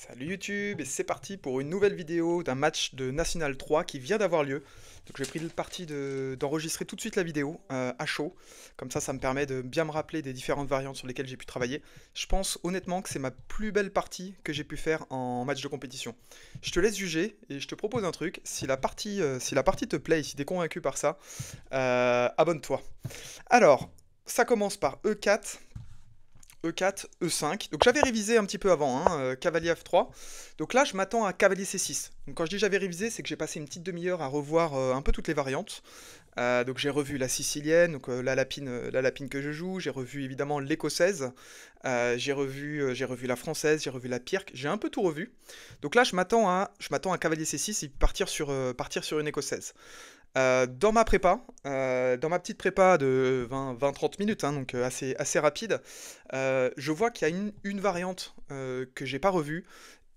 Salut YouTube, et c'est parti pour une nouvelle vidéo d'un match de National 3 qui vient d'avoir lieu. Donc j'ai pris le parti d'enregistrer tout de suite la vidéo à chaud. Comme ça me permet de bien me rappeler des différentes variantes sur lesquelles j'ai pu travailler. Je pense honnêtement que c'est ma plus belle partie que j'ai pu faire en match de compétition. Je te laisse juger et je te propose un truc. Si la partie te plaît et si t'es convaincu par ça, abonne-toi. Alors, ça commence par E4. E4, E5. Donc j'avais révisé un petit peu avant, hein, cavalier F3. Donc là, je m'attends à cavalier C6. Donc quand je dis j'avais révisé, c'est que j'ai passé une petite demi-heure à revoir un peu toutes les variantes. Donc j'ai revu la sicilienne, donc la lapine que je joue. J'ai revu évidemment l'écossaise. J'ai revu la française. J'ai revu la pirque. J'ai un peu tout revu. Donc là, je m'attends à cavalier C6 et partir sur une écossaise. Dans ma petite prépa de 20-30 minutes, hein, donc assez rapide, je vois qu'il y a une variante que j'ai pas revue,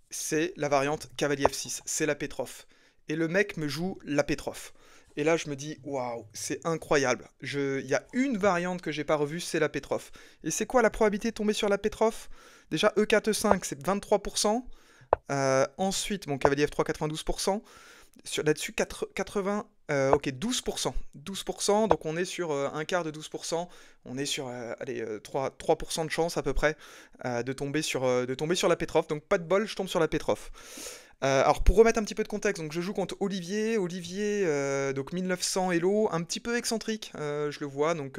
c'est la variante cavalier F6, c'est la Petrov. Et le mec me joue la Petrov. Et là, je me dis, waouh, c'est incroyable. Il y a une variante que j'ai pas revue, c'est la Petrov. Et c'est quoi la probabilité de tomber sur la Petrov? Déjà, E4, E5, c'est 23%. Ensuite, mon cavalier F3, 92%. Là-dessus, 80, ok, 12%. 12%, donc on est sur un quart de 12%. On est sur allez, 3% de chance à peu près de tomber sur la Petrov. Donc pas de bol, je tombe sur la Petrov. Alors pour remettre un petit peu de contexte, donc je joue contre Olivier. Olivier, donc 1900 Hello, un petit peu excentrique, je le vois, donc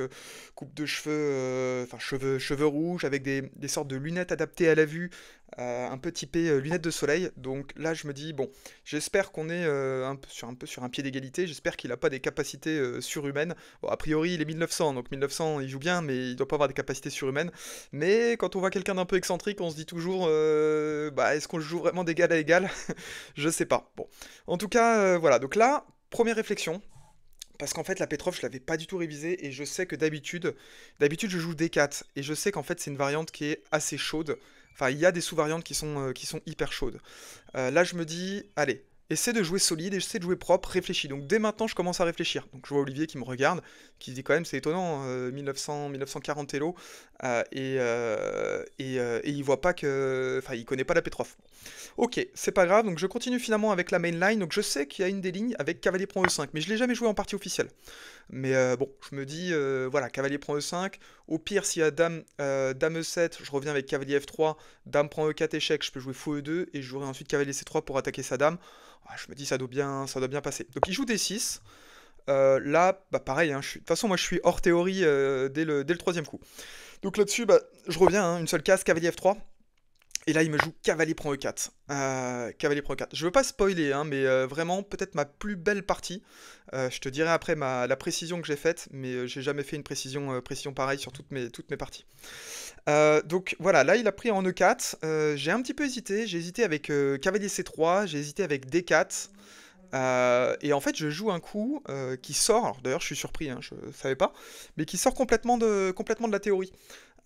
coupe de cheveux, enfin cheveux rouges avec des sortes de lunettes adaptées à la vue, un peu typé lunettes de soleil. Donc là je me dis bon, j'espère qu'on est un peu sur un pied d'égalité. J'espère qu'il n'a pas des capacités surhumaines. Bon, a priori il est 1900, donc 1900 il joue bien, mais il doit pas avoir des capacités surhumaines. Mais quand on voit quelqu'un d'un peu excentrique, on se dit toujours, bah, est-ce qu'on joue vraiment d'égal à égal? Je sais pas. Bon. En tout cas, voilà. Donc là, première réflexion. Parce qu'en fait, la Petrov, je l'avais pas du tout révisée et je sais que d'habitude, je joue D4 et je sais qu'en fait, c'est une variante qui est assez chaude. Enfin, il y a des sous-variantes qui sont hyper chaudes. Là, je me dis, allez, essaie de jouer solide, essaie de jouer propre, réfléchis. Donc dès maintenant, je commence à réfléchir. Donc je vois Olivier qui me regarde, qui se dit quand même, c'est étonnant, 1940 Elo, et il voit pas que, enfin, il connaît pas la Petrov. Ok, c'est pas grave, donc je continue finalement avec la main line, donc je sais qu'il y a une des lignes avec cavalier prend E5, mais je l'ai jamais joué en partie officielle. Mais bon, je me dis, voilà, cavalier prend E5, au pire s'il y a dame E7, je reviens avec cavalier F3, dame prend E4 échec, je peux jouer fou E2, et je jouerai ensuite cavalier C3 pour attaquer sa dame. Ah, je me dis ça doit bien passer. Donc il joue D6, là, bah pareil, hein, de toute façon moi je suis hors théorie dès le troisième coup. Donc là-dessus, bah, je reviens, hein, une seule case, cavalier F3. Et là, il me joue cavalier prend E4. Cavalier prend E4. Je veux pas spoiler, hein, mais vraiment, peut-être ma plus belle partie. Je te dirai après la précision que j'ai faite, mais j'ai jamais fait une précision pareille sur toutes mes parties. Donc voilà, là, il a pris en E4. J'ai un petit peu hésité. J'ai hésité avec cavalier C3, j'ai hésité avec D4. Et en fait, je joue un coup qui sort, alors d'ailleurs, je suis surpris, hein, je savais pas, mais qui sort complètement de la théorie.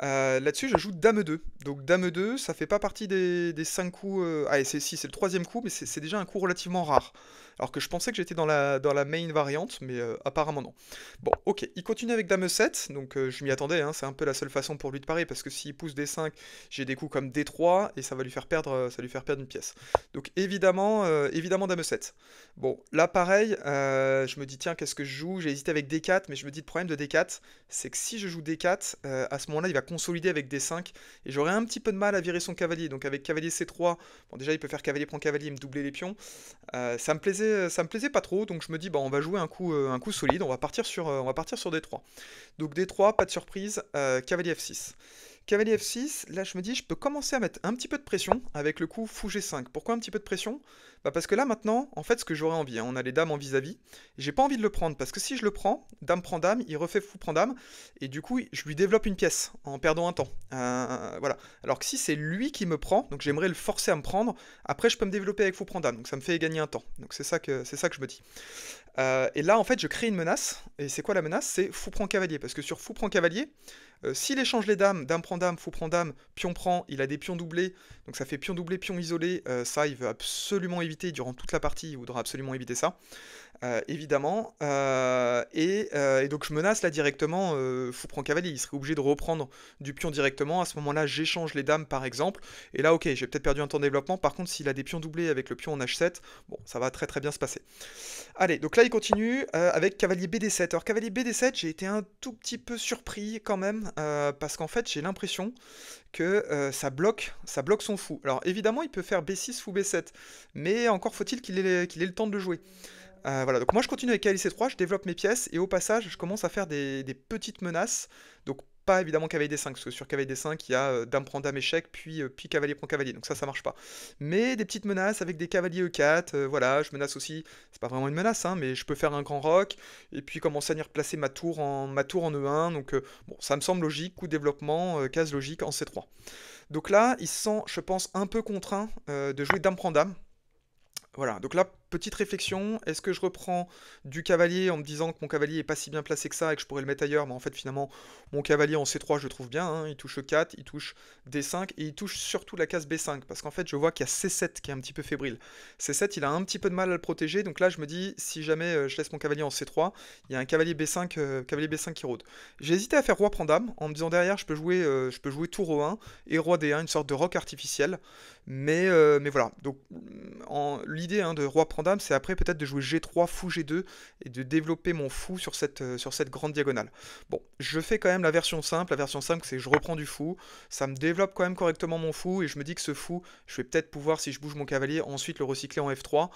Là-dessus, je joue Dame 2. Donc Dame 2, ça fait pas partie des 5 coups. Ah, si, c'est le troisième coup, mais c'est déjà un coup relativement rare. Alors que je pensais que j'étais dans la main variante, mais apparemment non. Bon, ok, il continue avec Dame 7, donc je m'y attendais, hein, c'est un peu la seule façon pour lui de parer, parce que s'il pousse D5, j'ai des coups comme D3, et ça va lui faire perdre une pièce. Donc évidemment Dame 7. Bon, là pareil, je me dis tiens, qu'est-ce que je joue? J'ai hésité avec D4, mais je me dis le problème de D4, c'est que si je joue D4, à ce moment-là, il va consolider avec D5, et j'aurai un petit peu de mal à virer son cavalier. Donc avec cavalier C3, bon déjà il peut faire cavalier prend cavalier et me doubler les pions. Ça me plaisait pas trop, donc je me dis bah on va jouer un coup solide, on va partir sur D3. Donc D3, pas de surprise, cavalier F6. Cavalier F6, là je me dis je peux commencer à mettre un petit peu de pression avec le coup fou G5. Pourquoi un petit peu de pression? Bah parce que là maintenant, en fait ce que j'aurais envie, hein, on a les dames en vis-à-vis, et j'ai pas envie de le prendre, parce que si je le prends, dame prend dame, il refait fou prend dame, et du coup je lui développe une pièce en perdant un temps. Voilà. Alors que si c'est lui qui me prend, donc j'aimerais le forcer à me prendre, après je peux me développer avec fou prend dame, donc ça me fait gagner un temps. Donc c'est ça que je me dis. Et là, en fait, je crée une menace. Et c'est quoi la menace? C'est fou prend cavalier. Parce que sur fou prend cavalier, s'il échange les dames, dame, fou prend dame, pion prend, il a des pions doublés. Donc ça fait pion doublé, pion isolé. Ça, il veut absolument éviter. Durant toute la partie, il voudra absolument éviter ça. évidemment. Et donc je menace là directement, fou prend cavalier, il serait obligé de reprendre du pion directement. À ce moment-là, j'échange les dames par exemple. Et là, ok, j'ai peut-être perdu un temps de développement. Par contre, s'il a des pions doublés avec le pion en H7, bon, ça va très très bien se passer. Allez, donc là il continue avec cavalier BD7. Alors cavalier BD7, j'ai été un tout petit peu surpris quand même, parce qu'en fait j'ai l'impression que ça bloque son fou. Alors évidemment il peut faire B6 fou B7, mais encore faut-il qu'il ait le temps de le jouer. Voilà, donc moi je continue avec cavalier C3, je développe mes pièces, et au passage je commence à faire des petites menaces, donc pas évidemment cavalier D5, parce que sur cavalier D5 il y a dame prend dame échec, puis cavalier prend cavalier, donc ça marche pas. Mais des petites menaces avec des cavaliers E4, voilà, je menace aussi, c'est pas vraiment une menace, hein, mais je peux faire un grand roc, et puis commencer à venir placer ma tour en E1, donc bon, ça me semble logique, coup de développement, case logique en C3. Donc là, il se sent, je pense, un peu contraint de jouer dame prend dame. Voilà, donc là, petite réflexion, est-ce que je reprends du cavalier en me disant que mon cavalier est pas si bien placé que ça et que je pourrais le mettre ailleurs, mais en fait finalement mon cavalier en C3 je le trouve bien, hein, il touche E4, il touche D5 et il touche surtout la case B5 parce qu'en fait je vois qu'il y a C7 qui est un petit peu fébrile. C7 il a un petit peu de mal à le protéger, donc là je me dis si jamais je laisse mon cavalier en C3, il y a un cavalier B5 qui rôde. J'ai hésité à faire roi prend dame en me disant derrière je peux jouer tour E1 et roi D1, une sorte de roc artificiel. Mais voilà, donc l'idée hein, de roi prend dame, c'est après peut-être de jouer G3, fou G2, et de développer mon fou sur cette grande diagonale. Bon, je fais quand même la version simple c'est que je reprends du fou, ça me développe quand même correctement mon fou, et je me dis que ce fou, je vais peut-être pouvoir, si je bouge mon cavalier, ensuite le recycler en F3,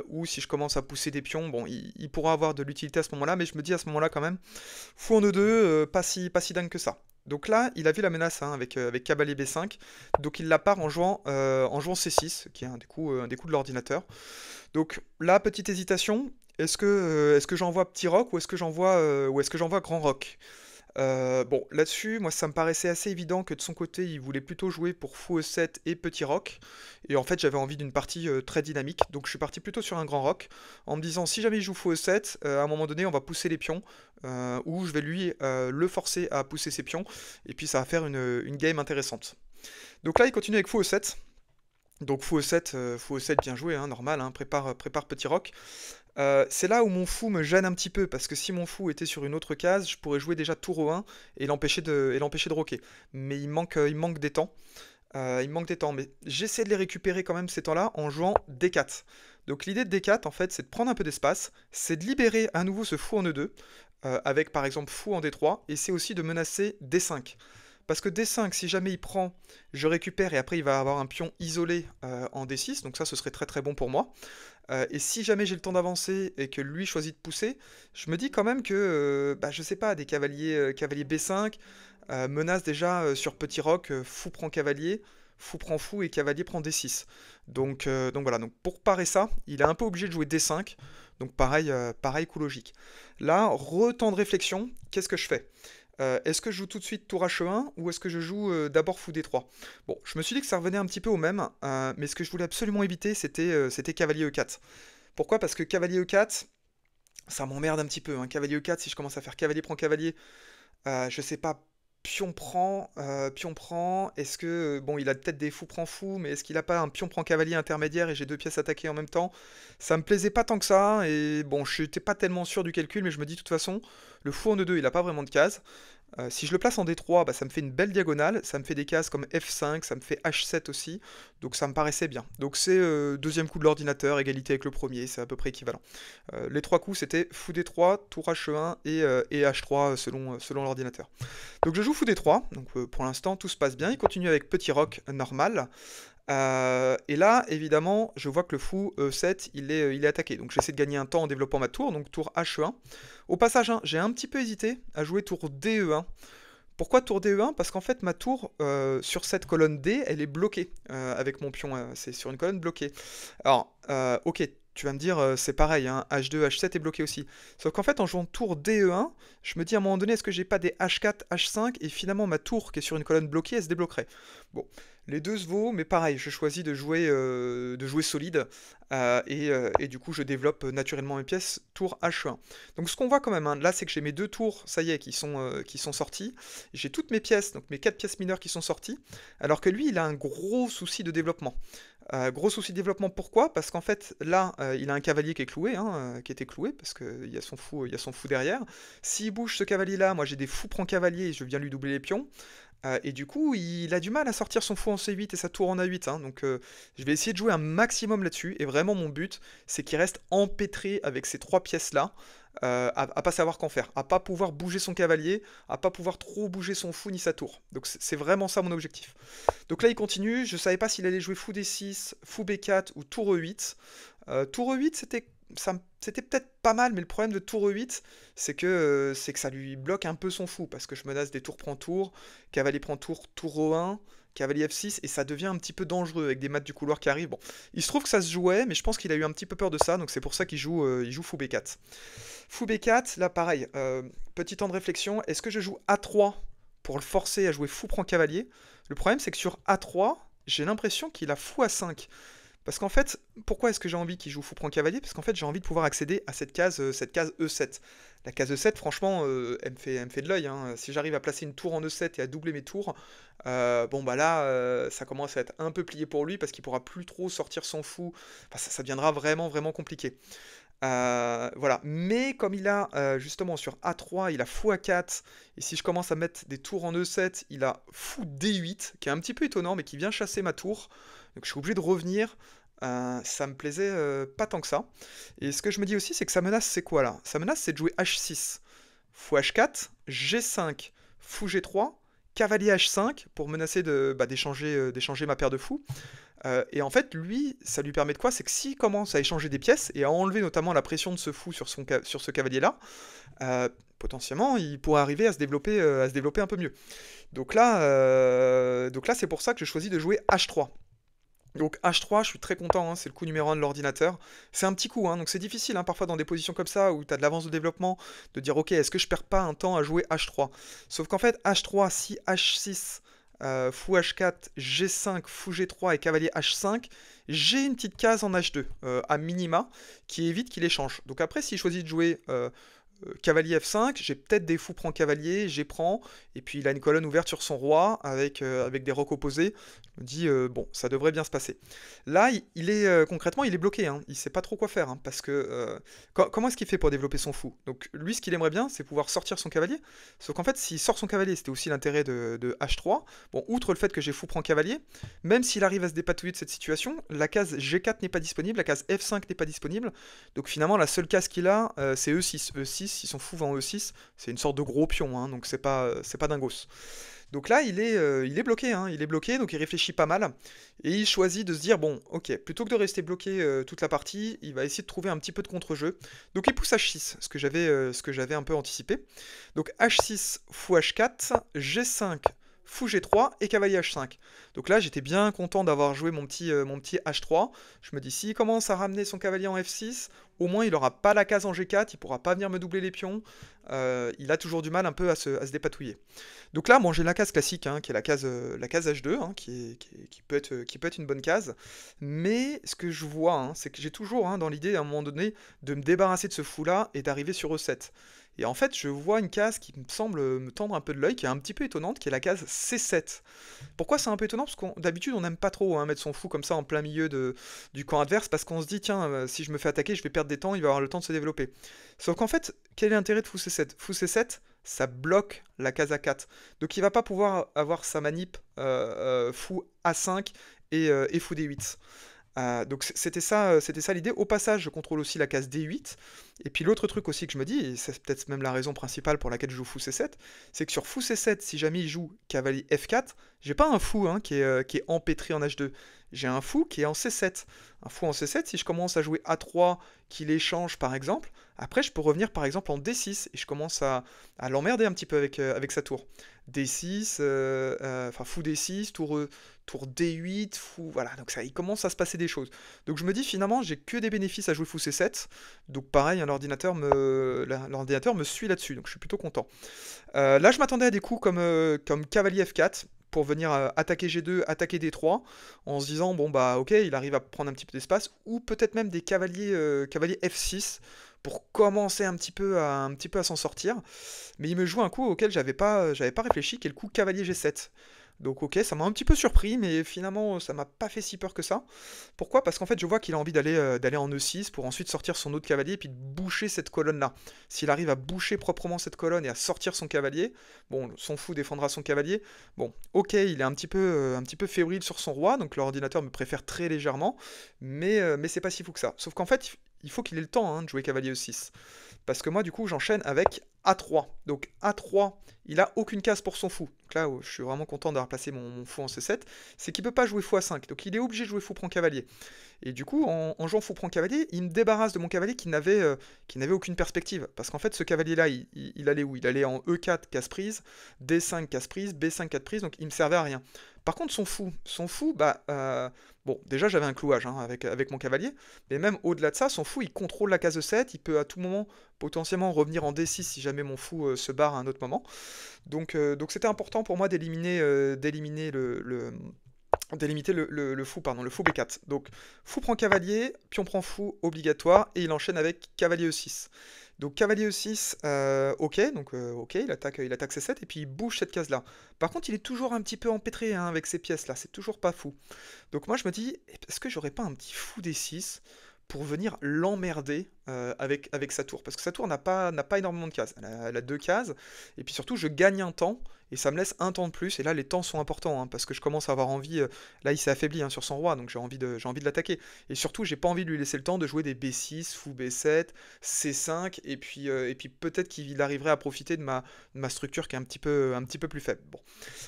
ou si je commence à pousser des pions, bon, il pourra avoir de l'utilité à ce moment-là, mais je me dis à ce moment-là quand même, fou en E2, pas si dingue que ça. Donc là, il a vu la menace hein, avec cavalier B5, donc il la part en jouant C6, qui est un des coups de l'ordinateur. Donc là, petite hésitation, est-ce que j'envoie petit roc ou est-ce que j'envoie grand roc? Bon, là-dessus, moi ça me paraissait assez évident que de son côté, il voulait plutôt jouer pour fou E7 et petit roc. Et en fait, j'avais envie d'une partie très dynamique, donc je suis parti plutôt sur un grand roc, en me disant si jamais il joue fou E7, à un moment donné, on va pousser les pions, ou je vais lui le forcer à pousser ses pions, et puis ça va faire une game intéressante. Donc là, il continue avec fou E7. Donc fou E7 bien joué, hein, normal, hein, prépare petit roc. C'est là où mon fou me gêne un petit peu, parce que si mon fou était sur une autre case, je pourrais jouer déjà tour au 1 et l'empêcher de roquer. Mais il manque des temps. Il me manque des temps, mais j'essaie de les récupérer quand même ces temps-là en jouant D4. Donc l'idée de D4, en fait, c'est de prendre un peu d'espace, c'est de libérer à nouveau ce fou en E2, avec par exemple fou en D3, et c'est aussi de menacer D5. Parce que D5, si jamais il prend, je récupère et après il va avoir un pion isolé en D6, donc ça ce serait très très bon pour moi. Et si jamais j'ai le temps d'avancer et que lui choisit de pousser, je me dis quand même que, bah, je sais pas, des cavaliers B5 menacent déjà sur petit roc, fou prend fou et cavalier prend D6. Donc voilà, donc pour parer ça, il est un peu obligé de jouer D5, donc pareil coup logique. Là, retemps de réflexion, qu'est-ce que je fais? Est-ce que je joue tout de suite tour H1 ou est-ce que je joue d'abord fou D3? Bon, je me suis dit que ça revenait un petit peu au même, mais ce que je voulais absolument éviter, c'était cavalier E4. Pourquoi? Parce que cavalier E4, ça m'emmerde un petit peu, hein. Cavalier E4, si je commence à faire cavalier prend cavalier, je sais pas, pion prend, est-ce que, bon, il a peut-être des fou prend fou, mais est-ce qu'il a pas un pion prend cavalier intermédiaire et j'ai deux pièces attaquées en même temps? Ça me plaisait pas tant que ça, et bon, je n'étais pas tellement sûr du calcul, mais je me dis de toute façon, le fou en E2, il a pas vraiment de case. Si je le place en D3, bah, ça me fait une belle diagonale, ça me fait des cases comme F5, ça me fait H7 aussi, donc ça me paraissait bien. Donc c'est deuxième coup de l'ordinateur, égalité avec le premier, c'est à peu près équivalent. Les trois coups c'était fou D3, tour H1 et H3 selon l'ordinateur. Donc je joue fou D3, donc pour l'instant tout se passe bien, il continue avec petit roc normal. Et là, évidemment, je vois que le fou E7, il est attaqué. Donc j'essaie de gagner un temps en développant ma tour, donc tour H1. Au passage, hein, j'ai un petit peu hésité à jouer tour DE1. Pourquoi tour DE1? Parce qu'en fait, ma tour, sur cette colonne D, elle est bloquée avec mon pion. C'est sur une colonne bloquée. Alors, ok, tu vas me dire, c'est pareil, hein, H2, H7 est bloqué aussi. Sauf qu'en fait, en jouant tour DE1, je me dis à un moment donné, est-ce que j'ai pas des H4, H5, et finalement ma tour qui est sur une colonne bloquée, elle se débloquerait. Bon, Les deux se vaut, mais pareil, je choisis de jouer solide, et du coup je développe naturellement mes pièces tour H1. Donc ce qu'on voit quand même, hein, là c'est que j'ai mes deux tours, ça y est, qui sont sortis. J'ai toutes mes pièces, donc mes 4 pièces mineures qui sont sorties, alors que lui il a un gros souci de développement. Gros souci de développement, pourquoi? Parce qu'en fait, là, il a un cavalier qui est cloué, hein, qui était cloué, parce qu'il y a il y a son fou derrière. S'il bouge ce cavalier-là, moi j'ai des fous prend cavalier et je viens lui doubler les pions. Et du coup, il a du mal à sortir son fou en C8 et sa tour en A8, hein, donc je vais essayer de jouer un maximum là-dessus. Et vraiment, mon but, c'est qu'il reste empêtré avec ces trois pièces-là, à pas savoir qu'en faire, à pas pouvoir bouger son cavalier, à pas pouvoir trop bouger son fou ni sa tour. Donc c'est vraiment ça mon objectif. Donc là, il continue. Je savais pas s'il allait jouer fou D6, fou B4 ou tour E8. Tour E8, c'était peut-être pas mal, mais le problème de tour E8, c'est que ça lui bloque un peu son fou, parce que je menace des tours prend tour, cavalier prend tour, tour E1, cavalier F6, et ça devient un petit peu dangereux avec des mates du couloir qui arrivent. Bon, il se trouve que ça se jouait, mais je pense qu'il a eu un petit peu peur de ça, donc c'est pour ça il joue fou B4. Fou B4, là pareil, petit temps de réflexion, est-ce que je joue A3 pour le forcer à jouer fou prend cavalier? Le problème c'est que sur A3, j'ai l'impression qu'il a fou A5. Parce qu'en fait, pourquoi est-ce que j'ai envie qu'il joue fou prend cavalier? Parce qu'en fait, j'ai envie de pouvoir accéder à cette case E7. La case E7, franchement, elle me fait de l'œil, hein. Si j'arrive à placer une tour en E7 et à doubler mes tours, bon bah là, ça commence à être un peu plié pour lui parce qu'il pourra plus trop sortir son fou. Enfin, ça deviendra vraiment, vraiment compliqué. Voilà. Mais comme il a justement sur A3, il a fou A4, et si je commence à mettre des tours en E7, il a fou D8, qui est un petit peu étonnant, mais qui vient chasser ma tour. Donc je suis obligé de revenir. Ça me plaisait pas tant que ça. Et ce que je me dis aussi, c'est que sa menace, c'est quoi là? Sa menace, c'est de jouer H6, fou H4, G5, fou G3, cavalier H5 pour menacer d'échanger ma paire de fous. Et en fait, lui, ça lui permet de quoi? C'est que s'il commence à échanger des pièces et à enlever notamment la pression de ce fou sur, sur ce cavalier-là, potentiellement, il pourrait arriver à se développer un peu mieux. Donc là c'est pour ça que je choisis de jouer H3. Donc H3, je suis très content, hein, c'est le coup numéro 1 de l'ordinateur. C'est un petit coup, hein, donc c'est difficile hein, parfois dans des positions comme ça où tu as de l'avance de développement, de dire ok, est-ce que je perds pas un temps à jouer H3? Sauf qu'en fait, H3, si H6, fou H4, G5, fou G3 et cavalier H5, j'ai une petite case en H2, à minima, qui évite qu'il échange. Donc après, s'il choisit de jouer cavalier F5, j'ai peut-être des fous prend cavalier, j'ai prend, et puis il a une colonne ouverte sur son roi avec des rocs opposés. Je me dis, bon, ça devrait bien se passer. Là, il est concrètement, il est bloqué, hein. Il sait pas trop quoi faire, hein, parce que comment est-ce qu'il fait pour développer son fou? Donc lui, ce qu'il aimerait bien, c'est pouvoir sortir son cavalier. Sauf qu'en fait, s'il sort son cavalier, c'était aussi l'intérêt de H3. Bon, outre le fait que j'ai fou prend cavalier, même s'il arrive à se dépatouiller de cette situation, la case G4 n'est pas disponible, la case F5 n'est pas disponible. Donc finalement, la seule case qu'il a, c'est E6. E6, si son fou va en E6, c'est une sorte de gros pion, hein, donc c'est pas dingos. Donc là, il est bloqué, hein, il est bloqué, donc il réfléchit pas mal, et il choisit de se dire, bon, ok, plutôt que de rester bloqué toute la partie, il va essayer de trouver un petit peu de contre-jeu. Donc il pousse H6, ce que j'avais un peu anticipé. Donc H6, fou H4, G5, fou G3 et cavalier H5. Donc là, j'étais bien content d'avoir joué mon petit H3. Je me dis, s'il commence à ramener son cavalier en F6, au moins il aura pas la case en G4, il pourra pas venir me doubler les pions. Il a toujours du mal un peu à se dépatouiller. Donc là, bon, j'ai la case classique, hein, qui est la case H2, hein, qui peut être une bonne case. Mais ce que je vois, hein, c'est que j'ai toujours dans l'idée, à un moment donné, de me débarrasser de ce fou-là et d'arriver sur E7. Et en fait, je vois une case qui me semble me tendre un peu de l'œil, qui est un petit peu étonnante, qui est la case C7. Pourquoi c'est un peu étonnant? Parce que d'habitude, on n'aime pas trop mettre son fou comme ça en plein milieu du camp adverse, parce qu'on se dit, tiens, si je me fais attaquer, je vais perdre des temps, il va avoir le temps de se développer. Sauf qu'en fait, quel est l'intérêt de fou C7? Fou C7, ça bloque la case A4. Donc il va pas pouvoir avoir sa manip fou A5 et fou D8. Donc c'était ça l'idée. Au passage, je contrôle aussi la case D8. Et puis l'autre truc aussi que je me dis, et c'est peut-être même la raison principale pour laquelle je joue fou C7, c'est que sur fou C7, si jamais il joue cavalier F4, j'ai pas un fou qui est empêtré en H2. J'ai un fou qui est en C7. Un fou en C7, si je commence à jouer A3, qu'il échange par exemple, après je peux revenir par exemple en D6 et je commence à l'emmerder un petit peu avec sa tour. D6, enfin fou D6, tour D8, fou, voilà, donc ça, il commence à se passer des choses. Donc je me dis finalement, j'ai que des bénéfices à jouer fou C7, donc pareil, hein, l'ordinateur me suit là-dessus, donc je suis plutôt content. Là, je m'attendais à des coups comme cavalier F4, pour venir attaquer G2, attaquer D3, en se disant, bon bah ok, il arrive à prendre un petit peu d'espace, ou peut-être même des cavaliers F6, pour commencer un petit peu à s'en sortir. Mais il me joue un coup auquel j'avais pas réfléchi, qui est le coup cavalier G7. Donc ok, ça m'a un petit peu surpris, mais finalement ça m'a pas fait si peur que ça. Pourquoi? Parce qu'en fait je vois qu'il a envie d'aller en E6 pour ensuite sortir son autre cavalier et puis de boucher cette colonne-là. S'il arrive à boucher proprement cette colonne et à sortir son cavalier, bon, son fou défendra son cavalier. Bon, ok, il est un petit peu fébrile sur son roi, donc l'ordinateur me préfère très légèrement, mais c'est pas si fou que ça. Sauf qu'en fait, il faut qu'il ait le temps hein, de jouer cavalier E6. Parce que moi, du coup, j'enchaîne avec A3. Donc A3, il a aucune case pour son fou. Donc là, je suis vraiment content d'avoir placé mon fou en C7. C'est qu'il peut pas jouer fou A5. Donc il est obligé de jouer fou prend cavalier. Et du coup, en jouant fou prend cavalier, il me débarrasse de mon cavalier qui n'avait aucune perspective. Parce qu'en fait, ce cavalier-là, il allait où? Il allait en E4, casse prise, D5, casse prise, B5, 4 prise. Donc il me servait à rien. Par contre, son fou, bah, bon, déjà j'avais un clouage hein, avec mon cavalier, mais même au-delà de ça, son fou il contrôle la case E7, il peut à tout moment potentiellement revenir en D6 si jamais mon fou se barre à un autre moment. Donc c'était important pour moi d'éliminer le fou, pardon, le fou B4. Donc fou prend cavalier, pion prend fou obligatoire, et il enchaîne avec cavalier E6. Donc cavalier E6, ok, ok, il attaque C7 et puis il bouge cette case-là. Par contre, il est toujours un petit peu empêtré hein, avec ces pièces-là, c'est toujours pas fou. Donc moi je me dis, est-ce que j'aurais pas un petit fou D6 pour venir l'emmerder avec sa tour? Parce que sa tour n'a pas énormément de cases, elle a deux cases, et puis surtout je gagne un temps, et ça me laisse un temps de plus, et là les temps sont importants, hein, parce que je commence à avoir envie, là il s'est affaibli hein, sur son roi, donc j'ai envie de l'attaquer. Et surtout j'ai pas envie de lui laisser le temps de jouer des B6, fou B7, C5, et puis peut-être qu'il arriverait à profiter de ma structure qui est un petit peu plus faible. Bon.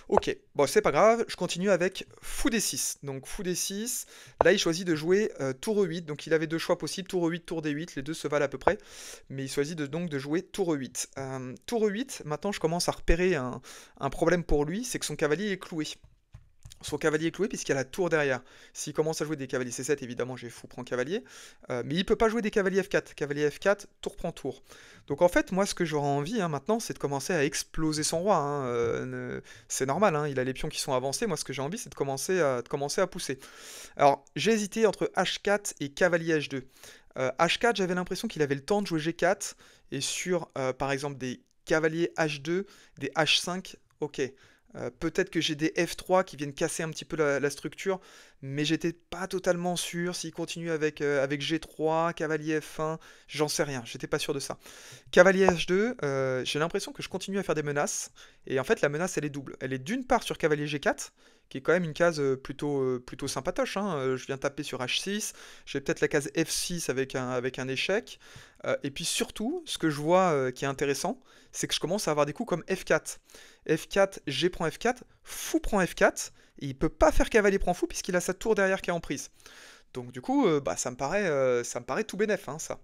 Ok, bon c'est pas grave, je continue avec fou D6. Donc fou D6, là il choisit de jouer tour E8, donc il avait deux choix possibles, tour E8, tour D8, les deux se valent à peu près, mais il choisit donc de jouer tour E8. Tour E8, maintenant je commence à repérer un problème pour lui, c'est que son cavalier est cloué. Son cavalier est cloué puisqu'il y a la tour derrière. S'il commence à jouer des cavaliers C7, évidemment j'ai fou prend cavalier, mais il peut pas jouer des cavaliers F4. Cavalier F4, tour prend tour. Donc en fait, moi ce que j'aurais envie hein, maintenant, c'est de commencer à exploser son roi. Hein, c'est normal, hein, il a les pions qui sont avancés. Moi ce que j'ai envie, c'est de commencer à pousser. Alors j'ai hésité entre H4 et cavalier H2. H4, j'avais l'impression qu'il avait le temps de jouer G4, et sur par exemple des cavaliers H2, des H5, ok. Peut-être que j'ai des F3 qui viennent casser un petit peu la structure, mais j'étais pas totalement sûr s'il continue avec G3, cavalier F1, j'en sais rien, j'étais pas sûr de ça. Cavalier H2, j'ai l'impression que je continue à faire des menaces, et en fait la menace elle est double. Elle est d'une part sur cavalier G4, qui est quand même une case plutôt sympatoche, hein. Je viens taper sur H6, j'ai peut-être la case F6 avec un échec, et puis surtout, ce que je vois qui est intéressant, c'est que je commence à avoir des coups comme F4. F4, G prend F4, fou prend F4, et il peut pas faire cavalier prend fou puisqu'il a sa tour derrière qui est en prise. Donc du coup, bah, ça me paraît tout bénef, hein, ça.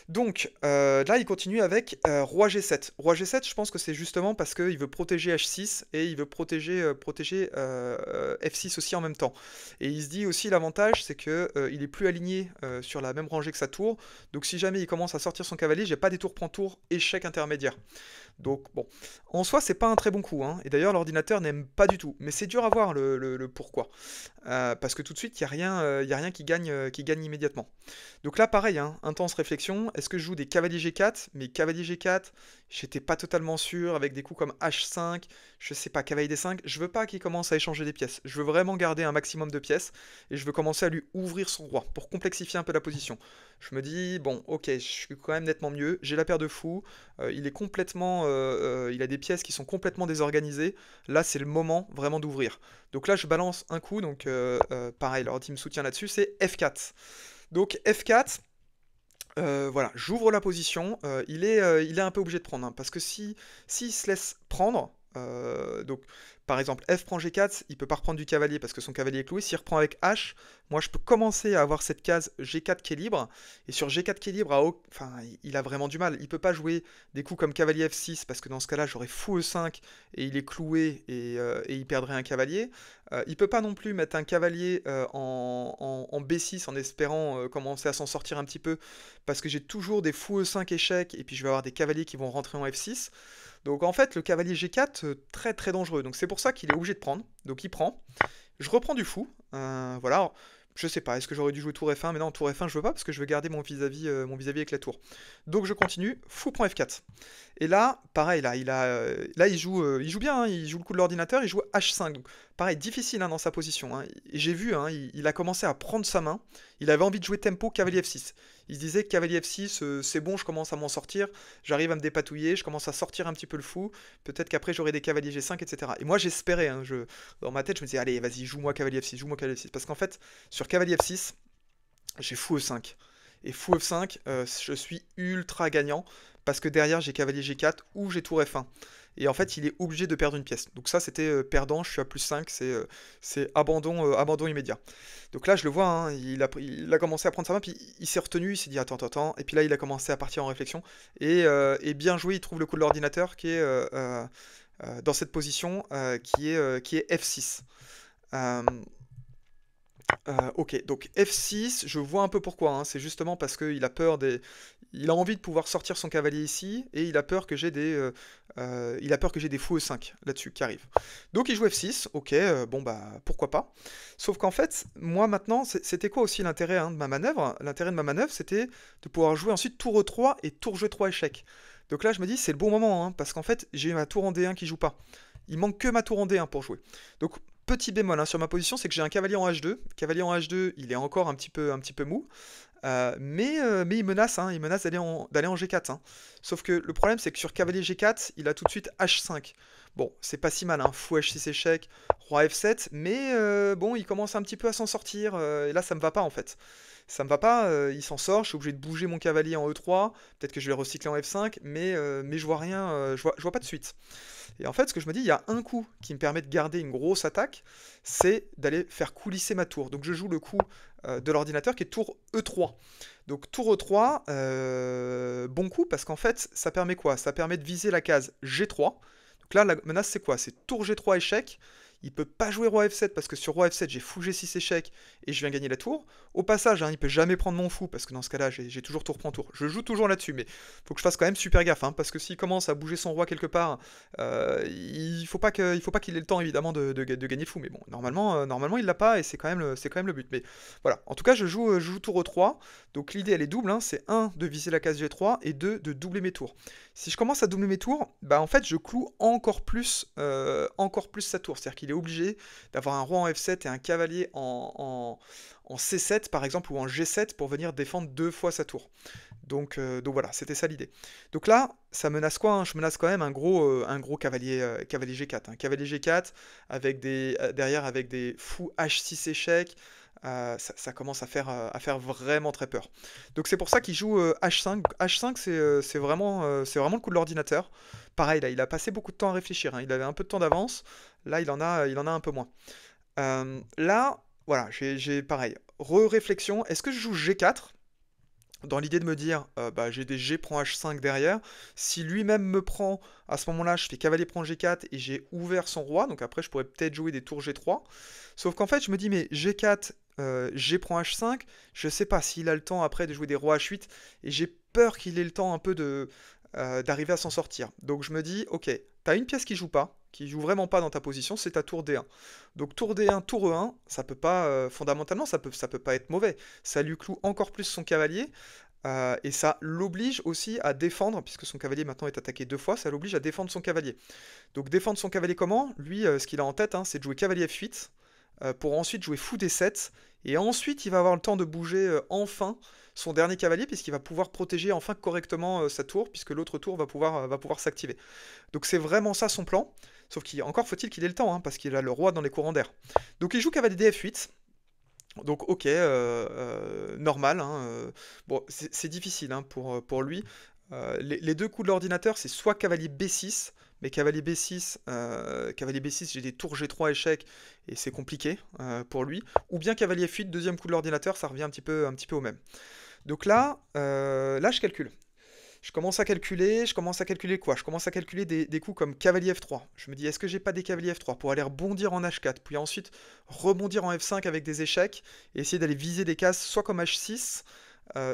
Donc là, il continue avec roi G7. Roi G7, je pense que c'est justement parce qu'il veut protéger H6 et il veut protéger F6 aussi en même temps. Et il se dit aussi l'avantage, c'est que il est plus aligné sur la même rangée que sa tour. Donc si jamais il commence à sortir son cavalier, j'ai pas des tours prend tour, échec intermédiaire. Donc bon, en soi c'est pas un très bon coup, hein. Et d'ailleurs l'ordinateur n'aime pas du tout, mais c'est dur à voir le pourquoi. Parce que tout de suite y a rien qui gagne immédiatement. Donc là pareil, hein, intense réflexion, est-ce que je joue des cavaliers G4? Mais cavalier G4, j'étais pas totalement sûr, avec des coups comme H5, je sais pas, cavalier D5, je veux pas qu'il commence à échanger des pièces, je veux vraiment garder un maximum de pièces, et je veux commencer à lui ouvrir son roi, pour complexifier un peu la position. Je me dis, bon, ok, je suis quand même nettement mieux, j'ai la paire de fous, il a des pièces qui sont complètement désorganisées. Là, c'est le moment vraiment d'ouvrir. Donc là, je balance un coup. Donc pareil, l'ordi me soutient là-dessus. C'est F4. Donc F4. Voilà, j'ouvre la position. Il est un peu obligé de prendre, hein, parce que s'il se laisse prendre, donc par exemple F prend G4, il peut pas reprendre du cavalier parce que son cavalier est cloué. S'il reprend avec H, moi je peux commencer à avoir cette case G4 qui est libre. Et sur G4 qui est libre, enfin, il a vraiment du mal. Il peut pas jouer des coups comme cavalier F6 parce que dans ce cas-là, j'aurais fou E5 et il est cloué et il perdrait un cavalier. Il peut pas non plus mettre un cavalier en B6 en espérant commencer à s'en sortir un petit peu parce que j'ai toujours des fou E5 échecs et puis je vais avoir des cavaliers qui vont rentrer en F6. Donc en fait, le cavalier G4, très très dangereux. Donc c'est pour ça qu'il est obligé de prendre. Donc il prend. Je reprends du fou. Voilà. Alors, je sais pas, est-ce que j'aurais dû jouer tour F1? Mais non, tour F1, je veux pas parce que je veux garder mon vis-à-vis avec la tour. Donc je continue. Fou prend F4. Et là, pareil, là il joue bien, hein, il joue le coup de l'ordinateur, il joue H5. Donc, pareil, difficile hein, dans sa position. Hein. Et j'ai vu, hein, il a commencé à prendre sa main. Il avait envie de jouer tempo cavalier F6. Il se disait que cavalier F6, c'est bon, je commence à m'en sortir. J'arrive à me dépatouiller, je commence à sortir un petit peu le fou. Peut-être qu'après j'aurai des cavaliers G5, etc. Et moi j'espérais, hein, dans ma tête, je me disais, allez, vas-y, joue-moi cavalier F6, joue-moi cavalier F6. Parce qu'en fait, sur cavalier F6, j'ai fou E5. Et fou F5, je suis ultra gagnant parce que derrière j'ai cavalier G4 ou j'ai tour F1. Et en fait, il est obligé de perdre une pièce. Donc ça, c'était perdant, je suis à plus 5, c'est abandon, abandon immédiat. Donc là, je le vois, hein, il a commencé à prendre sa main, puis il s'est retenu, il s'est dit attends, attends, attends. Et puis là, il a commencé à partir en réflexion. Et bien joué, il trouve le coup de l'ordinateur qui est dans cette position qui est F6. Euh, ok, donc F6, je vois un peu pourquoi, hein. C'est justement parce qu'il a peur des... Il a envie de pouvoir sortir son cavalier ici, et il a peur que j'ai il a peur que j'ai des fous E5 là-dessus qui arrivent. Donc il joue F6, ok, bon bah pourquoi pas. Sauf qu'en fait, moi maintenant, c'était quoi aussi l'intérêt hein, de ma manœuvre? L'intérêt de ma manœuvre, c'était de pouvoir jouer ensuite tour E3 et tour G3 échec. Donc là, je me dis, c'est le bon moment, hein, parce qu'en fait, j'ai ma tour en D1 qui joue pas. Il manque que ma tour en D1 pour jouer. Donc petit bémol hein, sur ma position, c'est que j'ai un cavalier en H2. Cavalier en H2, il est encore un petit peu mou. Mais il menace d'aller en G4. Hein. Sauf que le problème, c'est que sur cavalier G4, il a tout de suite H5. Bon, c'est pas si mal, hein. Fou H6 échec, roi F7, mais bon, il commence un petit peu à s'en sortir. Et là, ça me va pas en fait. Ça me va pas, il s'en sort, je suis obligé de bouger mon cavalier en E3, peut-être que je vais le recycler en F5, mais je vois rien, je vois pas de suite. Et en fait, ce que je me dis, il y a un coup qui me permet de garder une grosse attaque, c'est d'aller faire coulisser ma tour. Donc je joue le coup de l'ordinateur qui est tour E3. Donc tour E3, bon coup, parce qu'en fait, ça permet quoi? Ça permet de viser la case G3. Donc là, la menace, c'est quoi? C'est tour G3 échec. Il peut pas jouer roi F7 parce que sur roi F7 j'ai fou G6 échec et je viens gagner la tour. Au passage, hein, il peut jamais prendre mon fou parce que dans ce cas-là j'ai toujours tour prend tour. Je joue toujours là-dessus, mais faut que je fasse quand même super gaffe hein, parce que s'il commence à bouger son roi quelque part, il faut pas qu'il ait le temps évidemment de gagner le fou. Mais bon, normalement il l'a pas et c'est quand même le but. Mais voilà, en tout cas je joue tour E3. Donc l'idée elle est double, hein, c'est un de viser la case G3 et deux de doubler mes tours. Si je commence à doubler mes tours, bah en fait je cloue encore plus sa tour. C'est-à-dire qu'il est obligé d'avoir un roi en F7 et un cavalier en C7 par exemple ou en G7 pour venir défendre deux fois sa tour. Donc voilà, c'était ça l'idée. Donc là, ça menace quoi hein? Je menace quand même un gros cavalier G4. Un cavalier G4 avec derrière avec des fous H6 échecs. Ça commence à faire vraiment très peur. Donc c'est pour ça qu'il joue H5. H5 c'est vraiment le coup de l'ordinateur. Pareil là, il a passé beaucoup de temps à réfléchir. Hein. Il avait un peu de temps d'avance. Là il en a un peu moins. Là voilà, j'ai pareil. Réflexion. Est-ce que je joue G4? Dans l'idée de me dire, bah, j'ai des G prend H5 derrière. Si lui-même me prend, à ce moment-là, je fais cavalier prend G4 et j'ai ouvert son roi. Donc après, je pourrais peut-être jouer des tours G3. Sauf qu'en fait, je me dis, mais G4, G prend H5, je sais pas s'il a le temps après de jouer des rois H8. Et j'ai peur qu'il ait le temps un peu d'arriver à s'en sortir. Donc je me dis, ok, t'as une pièce qui joue pas, qui joue vraiment pas dans ta position, c'est ta tour D1. Donc tour D1, tour E1, ça peut pas, fondamentalement, ça peut pas être mauvais. Ça lui cloue encore plus son cavalier, et ça l'oblige aussi à défendre, puisque son cavalier maintenant est attaqué deux fois, ça l'oblige à défendre son cavalier. Donc défendre son cavalier comment? Lui, ce qu'il a en tête, hein, c'est de jouer cavalier F8, pour ensuite jouer fou D7, et ensuite il va avoir le temps de bouger enfin son dernier cavalier, puisqu'il va pouvoir protéger enfin correctement sa tour, puisque l'autre tour va pouvoir s'activer. Donc c'est vraiment ça son plan, sauf qu'encore faut-il qu'il ait le temps, hein, parce qu'il a le roi dans les courants d'air. Donc il joue cavalier DF8, donc ok, normal, hein, bon c'est difficile hein, pour lui. Les deux coups de l'ordinateur c'est soit cavalier B6, mais cavalier B6 j'ai des tours G3 échecs et c'est compliqué pour lui, ou bien cavalier F8, deuxième coup de l'ordinateur, ça revient un petit peu au même. Donc là je calcule. Je commence à calculer quoi? Je commence à calculer des coups comme cavalier F3. Je me dis, est-ce que j'ai pas des cavaliers F3 pour aller rebondir en H4, puis ensuite rebondir en F5 avec des échecs, et essayer d'aller viser des cases soit comme H6,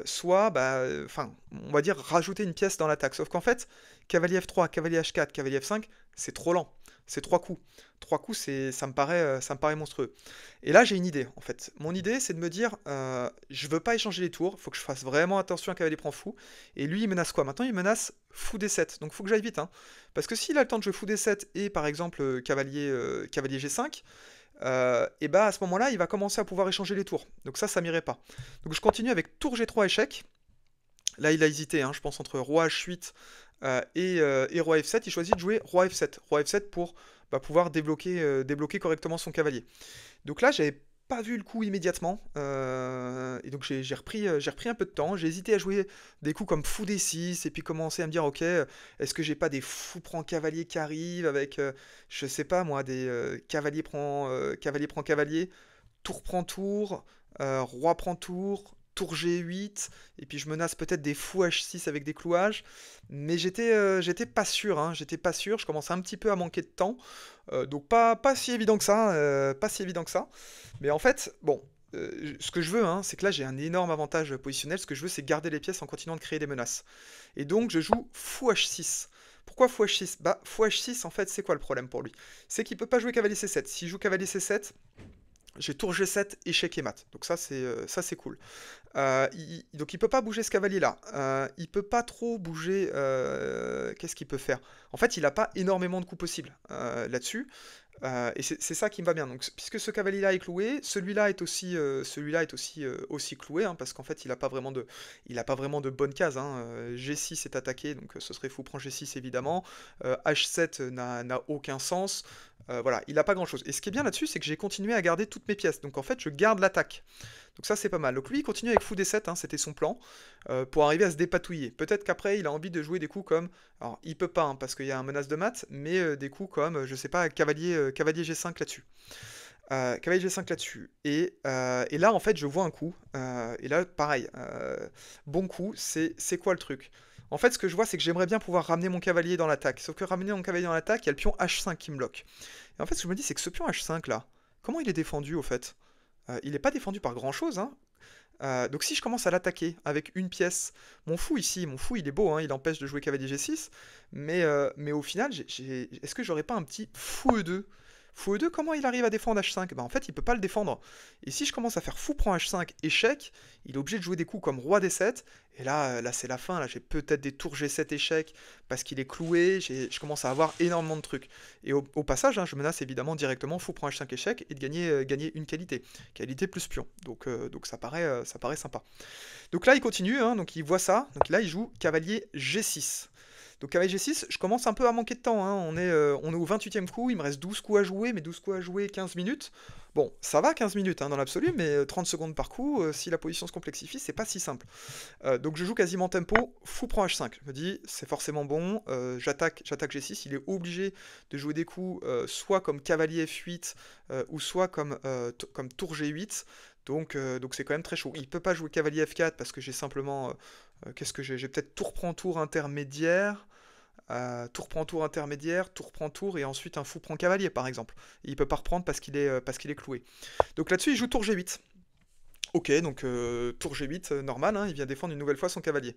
soit, bah, enfin, on va dire rajouter une pièce dans l'attaque. Sauf qu'en fait, cavalier F3, cavalier H4, cavalier F5, c'est trop lent. C'est 3 coups. 3 coups, ça me paraît monstrueux. Et là, j'ai une idée, en fait. Mon idée, c'est de me dire, je veux pas échanger les tours, faut que je fasse vraiment attention à cavalier prend fou. Et lui, il menace quoi? Maintenant, il menace fou D7. Donc, faut que j'aille vite, hein. Parce que s'il a le temps de jouer fou D7 et, par exemple, cavalier G5, et bah à ce moment-là, il va commencer à pouvoir échanger les tours. Donc ça m'irait pas. Donc je continue avec tour G3 échec. Là, il a hésité, hein, je pense, entre roi H8 et roi F7. Il choisit de jouer roi F7. Roi F7 pour pouvoir débloquer correctement son cavalier. Donc là, j'avais pas vu le coup immédiatement. Et donc j'ai repris un peu de temps. J'ai hésité à jouer des coups comme fou D6 et puis commencer à me dire, ok, est-ce que j'ai pas des fous prend cavalier qui arrivent avec, je sais pas moi, des cavalier prend cavalier, tour prend tour, roi prend tour, tour G8, et puis je menace peut-être des fous H6 avec des clouages, mais j'étais pas sûr, hein, j'étais pas sûr, je commençais un petit peu à manquer de temps, donc pas si évident que ça, pas si évident que ça, mais en fait, bon, ce que je veux, hein, c'est que là j'ai un énorme avantage positionnel, ce que je veux c'est garder les pièces en continuant de créer des menaces, et donc je joue fou H6. Pourquoi fou H6? Bah, fou H6, en fait, c'est quoi le problème pour lui? C'est qu'il peut pas jouer cavalier C7. S'il joue cavalier C7, j'ai tour G7, échec et mat. Donc ça c'est cool. Donc il peut pas bouger ce cavalier là. Il peut pas trop bouger. Qu'est-ce qu'il peut faire? En fait, il a pas énormément de coups possibles là-dessus. Et c'est ça qui me va bien. Donc, puisque ce cavalier-là est cloué, celui-là est aussi cloué, hein, parce qu'en fait, il a pas vraiment de bonne case, hein. G6 est attaqué, donc ce serait fou prend G6 évidemment. H7 n'a aucun sens. Voilà, il n'a pas grand-chose. Et ce qui est bien là-dessus, c'est que j'ai continué à garder toutes mes pièces. Donc en fait, je garde l'attaque. Donc ça, c'est pas mal. Donc lui, il continue avec fou D7, hein, c'était son plan, pour arriver à se dépatouiller. Peut-être qu'après, il a envie de jouer des coups comme... Alors, il peut pas, hein, parce qu'il y a un menace de mat, mais des coups comme, je sais pas, cavalier G5 là-dessus. Cavalier G5 là-dessus. Et là, en fait, je vois un coup. Et là, pareil. Bon coup, c'est quoi le truc? En fait, ce que je vois, c'est que j'aimerais bien pouvoir ramener mon cavalier dans l'attaque. Sauf que ramener mon cavalier dans l'attaque, il y a le pion H5 qui me bloque. Et en fait, ce que je me dis, c'est que ce pion H5 là, comment il est défendu au fait? Il n'est pas défendu par grand chose, hein. Donc si je commence à l'attaquer avec une pièce, mon fou ici, mon fou il est beau, hein, il empêche de jouer cavalier G6, mais au final, est-ce que j'aurais pas un petit fou E2? Fou E2, comment il arrive à défendre H5? Bah en fait, il peut pas le défendre. Et si je commence à faire fou prend H5, échec, il est obligé de jouer des coups comme roi D7, et là c'est la fin, là j'ai peut-être des tours G7 échec, parce qu'il est cloué, je commence à avoir énormément de trucs. Et au passage, hein, je menace évidemment directement fou prend H5 échec, et de gagner une qualité. Qualité plus pion. Donc ça paraît sympa. Donc là, il continue, hein, donc il voit ça. Donc là, il joue cavalier G6. Donc cavalier G6, je commence un peu à manquer de temps, hein. On est au 28e coup, il me reste 12 coups à jouer, mais 12 coups à jouer, 15 minutes. Bon, ça va 15 minutes, hein, dans l'absolu, mais 30 secondes par coup, si la position se complexifie, c'est pas si simple. Donc je joue quasiment tempo, fou prend H5. Je me dis, c'est forcément bon, j'attaque G6, il est obligé de jouer des coups, soit comme cavalier F8, ou soit comme tour G8. Donc c'est quand même très chaud. Il peut pas jouer cavalier F4 parce que j'ai simplement... qu'est-ce que j'ai? J'ai peut-être tour prend tour intermédiaire, tour prend tour intermédiaire, tour prend tour et ensuite un fou prend cavalier par exemple. Et il peut pas reprendre parce qu'il est cloué. Donc là-dessus il joue tour G8. Ok, donc tour G8, normal, hein, il vient défendre une nouvelle fois son cavalier.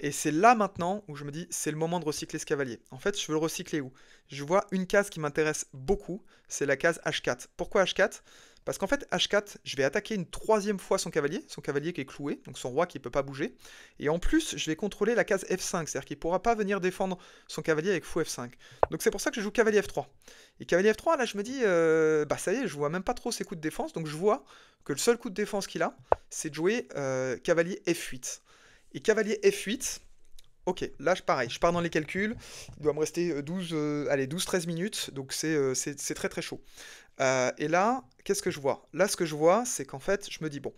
Et c'est là maintenant où je me dis, c'est le moment de recycler ce cavalier. En fait, je veux le recycler où? Je vois une case qui m'intéresse beaucoup, c'est la case H4. Pourquoi H4? Parce qu'en fait, H4, je vais attaquer une troisième fois son cavalier qui est cloué, donc son roi qui ne peut pas bouger. Et en plus, je vais contrôler la case F5, c'est-à-dire qu'il ne pourra pas venir défendre son cavalier avec fou F5. Donc c'est pour ça que je joue cavalier F3. Et cavalier F3, là, je me dis, bah ça y est, je vois même pas trop ses coups de défense, donc je vois que le seul coup de défense qu'il a, c'est de jouer cavalier F8. Et cavalier F8, ok, là pareil, je pars dans les calculs, il doit me rester 12-13 minutes, donc c'est très très chaud. Et là, qu'est-ce que je vois? Là, ce que je vois, c'est qu'en fait, je me dis, bon,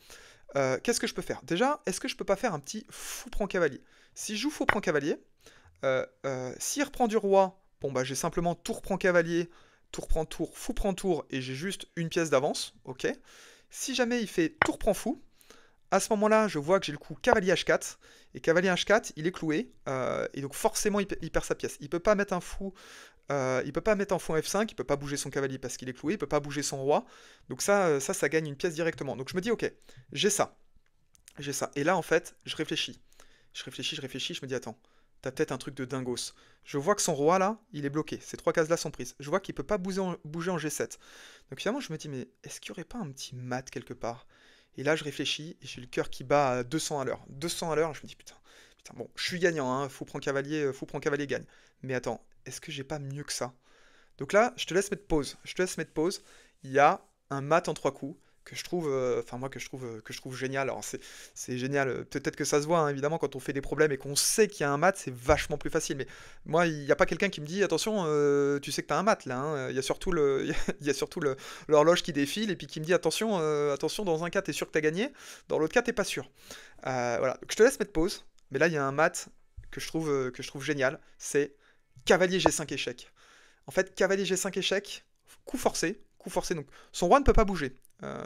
qu'est-ce que je peux faire? Déjà, est-ce que je peux pas faire un petit fou prend cavalier? Si je joue fou prend cavalier, s'il reprend du roi, bon bah j'ai simplement tour prend cavalier, tour prend tour, fou prend tour, et j'ai juste une pièce d'avance, ok. Si jamais il fait tour prend fou, à ce moment-là, je vois que j'ai le coup cavalier H4, et cavalier H4, il est cloué, et donc forcément il perd sa pièce. Il peut pas mettre un fou, il peut pas mettre un fou F5, il peut pas bouger son cavalier parce qu'il est cloué, il peut pas bouger son roi, donc ça gagne une pièce directement. Donc je me dis, ok, j'ai ça, et là en fait, je réfléchis, je me dis, attends, t'as peut-être un truc de dingos. Je vois que son roi là, il est bloqué. Ces 3 cases là sont prises. Je vois qu'il peut pas bouger en G7. Donc finalement, je me dis, mais est-ce qu'il y aurait pas un petit mat quelque part? Et là, je réfléchis et j'ai le cœur qui bat à 200 à l'heure. 200 à l'heure, je me dis, putain, putain, bon, je suis gagnant, hein, fou prend cavalier gagne. Mais attends, est-ce que j'ai pas mieux que ça? Donc là, je te laisse mettre pause. Je te laisse mettre pause. Il y a un mat en 3 coups que je trouve, enfin moi que je trouve génial. Alors c'est génial. Peut-être que ça se voit hein, évidemment quand on fait des problèmes et qu'on sait qu'il y a un mat, c'est vachement plus facile. Mais moi, il n'y a pas quelqu'un qui me dit attention, tu sais que t'as un mat là. Hein. Il y a surtout il y a surtout l'horloge qui défile et puis qui me dit attention, attention. Dans un cas t'es sûr que t'as gagné, dans l'autre cas t'es pas sûr. Voilà. Donc je te laisse mettre pause. Mais là il y a un mat que je trouve génial. C'est cavalier G5 échec. En fait, cavalier G5 échec, coup forcé, donc son roi ne peut pas bouger.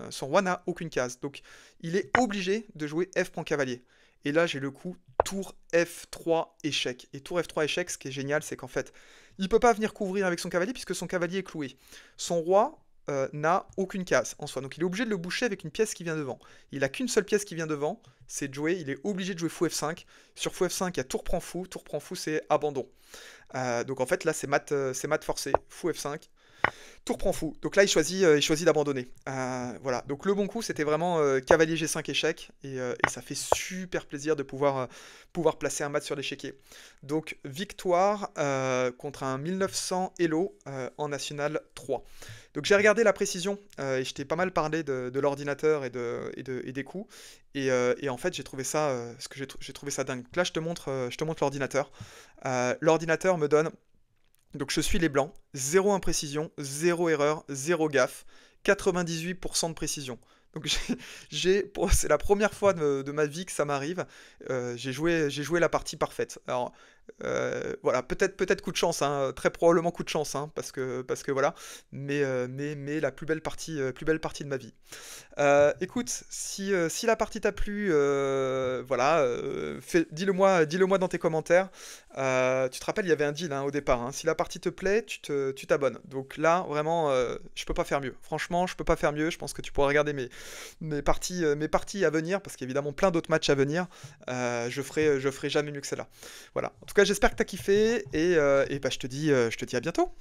Son roi n'a aucune case, donc il est obligé de jouer F prend cavalier. Et là, j'ai le coup tour F3 échec. Et tour F3 échec, ce qui est génial, c'est qu'en fait, il peut pas venir couvrir avec son cavalier puisque son cavalier est cloué. Son roi n'a aucune case en soi, donc il est obligé de le boucher avec une pièce qui vient devant. Il a qu'une seule pièce qui vient devant, c'est de jouer, il est obligé de jouer fou F5. Sur fou F5, il y a tour prend fou, c'est abandon. Donc en fait là c'est mat forcé, fou F5, tour prend fou. Donc là il choisit d'abandonner. Voilà, donc le bon coup c'était vraiment cavalier G5 échec et ça fait super plaisir de pouvoir placer un mat sur l'échiquier. Donc victoire contre un 1900 Elo en National 3. Donc j'ai regardé la précision et je t'ai pas mal parlé de l'ordinateur et des coups. Et en fait j'ai trouvé ça, j'ai trouvé ça dingue. Donc là je te montre l'ordinateur. L'ordinateur me donne, donc je suis les blancs, zéro imprécision, zéro erreur, zéro gaffe, 98% de précision. Donc c'est la première fois de ma vie que ça m'arrive. J'ai joué la partie parfaite. Alors voilà, peut-être coup de chance, hein, très probablement coup de chance, hein, parce que voilà. Mais la plus belle partie de ma vie. Écoute, si la partie t'a plu, voilà, dis-le moi dans tes commentaires. Tu te rappelles, il y avait un deal hein, au départ. Hein. Si la partie te plaît, tu t'abonnes. Donc là, vraiment, je peux pas faire mieux. Franchement, je peux pas faire mieux. Je pense que tu pourras regarder mes parties à venir, parce qu'il y a évidemment plein d'autres matchs à venir. Je ferai jamais mieux que celle-là. Voilà. En tout cas, j'espère que t'as kiffé et bah, je te dis à bientôt.